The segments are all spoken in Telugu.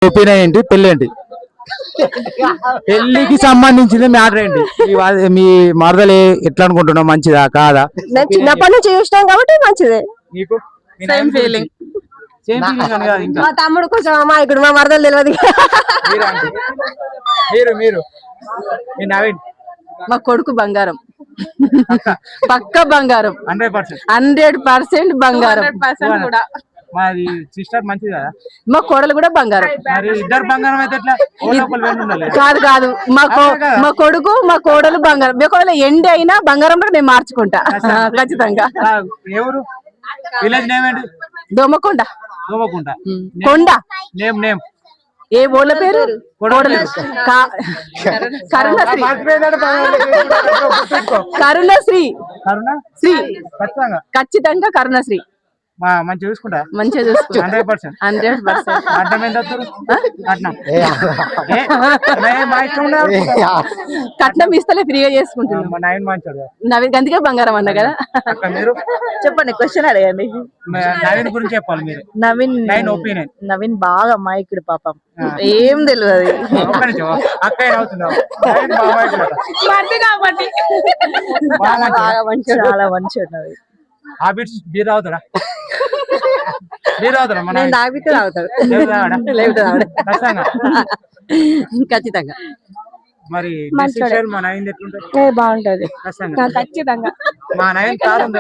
ఒపీనియన్ ఏంటి? పెళ్లి ఏంటి? పెళ్లికి సంబంధించింది మ్యాటర్ ఏంటి? మీ మరదలు ఎట్లా అనుకుంటున్నావు? మంచిదా కాదా? నేను చిన్నప్పటి నుంచి చూసినాం కాబట్టి మంచిదే. నీకు సేమ్ ఫీలింగ్. సేమ్ ఫీలింగ్ అని కాదు ఇంకా మా తమ్ముడు కొంచెం అమాయకుడు, మా మరదలు తెలియదు. మీరు మీ నవీన్ మా కొడుకు బంగారం, పక్క బంగారం, 100%. 100% బంగారం. కూడా మాది సిస్టర్ మంచిది కదా? మా కోడలు కూడా బంగారం. మరి ఇద్దరు బంగారం అయితే ఎట్లా? కాదు కాదు, మా కొడుకు మా కోడలు బంగారం. మీ కోడలు ఎండి అయినా బంగారం కూడా నేను మార్చుకుంటా ఖచ్చితంగా. ఎవరు? విలేజ్ నేమ్ ఏంటి? దోమకొండ. దోమకుంట. కొండ నేమ్ ఏ ఊళ్ళ పేరు? కరుణశ్రీ. శ్రీ ఖచ్చితంగా కరుణశ్రీ. మంచిగా చూసుకుంటా. మంచిగా చూసుకుంటా. 100%. 100%. అర్థం ఎంత కట్నం ఇస్తలే, ఫ్రీగా చేసుకుంటున్నాం. నవీన్ మంచోడు. నవీన్ అందుకే బంగారం అన్న కదా. మీరు చెప్పండి, క్వశ్చన్ అడగండి. నవీన్ గురించి చెప్పాలి మీరు. నవీన్ ఒపీనియన్. నవీన్ బాగా అమాయకుడు పాపం, ఏం తెలియదు. అక్క అవుతున్నావు బాగా మంచి, చాలా మంచి ఉన్నది. హ్యాబిట్స్ బీర్ అవుతాడా? బీర్ అవుతాడా? నేను తాగితే తాగుతాడు, లేకపోతే ఖచ్చితంగా. మరి మా నవీన్ ఎట్లుంటది? బాగుంటది ఖచ్చితంగా. మా నవీన్ కారు ఉందో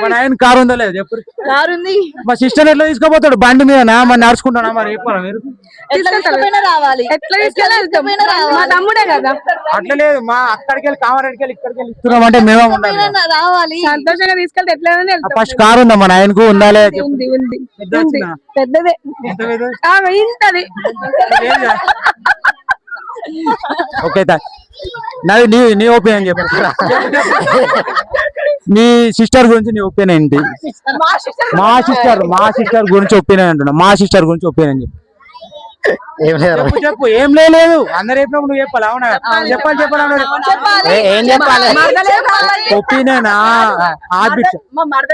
మా నవీన్ కారు ఉందో లేదు చెప్పు. కారు ఉంది. మా సిస్టర్ ఎట్లా తీసుకోపోతాడు? బండి మీద మరి నడుచుకుంటానా? మరి చెప్పాలా మీరు? రావాలి. మా తమ్ముడే కదా. అట్లా లేదు, మా అక్కడికి వెళ్ళి కామారెడ్డికి వెళ్ళి ఇక్కడికి వెళ్ళి ఇస్తున్నాం అంటే మేమే ఉండాలి. రావాలి, సంతోషంగా తీసుకెళ్తే ఎట్లా. ఫస్ట్ కారు ఉందా మా నాయనకు? ఉండాలి. పెద్దదే ఇంటది. ఓకే, నీ ఒపీనియన్ చెప్పు. నీ సిస్టర్ గురించి నీ ఒపీనియన్ ఏంటి? మా సిస్టర్ గురించి ఒపీనియన్ అంటున్నా. మా సిస్టర్ గురించి ఒపీనియన్ చెప్పు. చెప్పు. ఏం లేదు, అందరు చెప్పినప్పుడు నువ్వు చెప్పాలి. అవునా? చెప్పాలి. ఏం చెప్పాలి? ఒపీనియన్.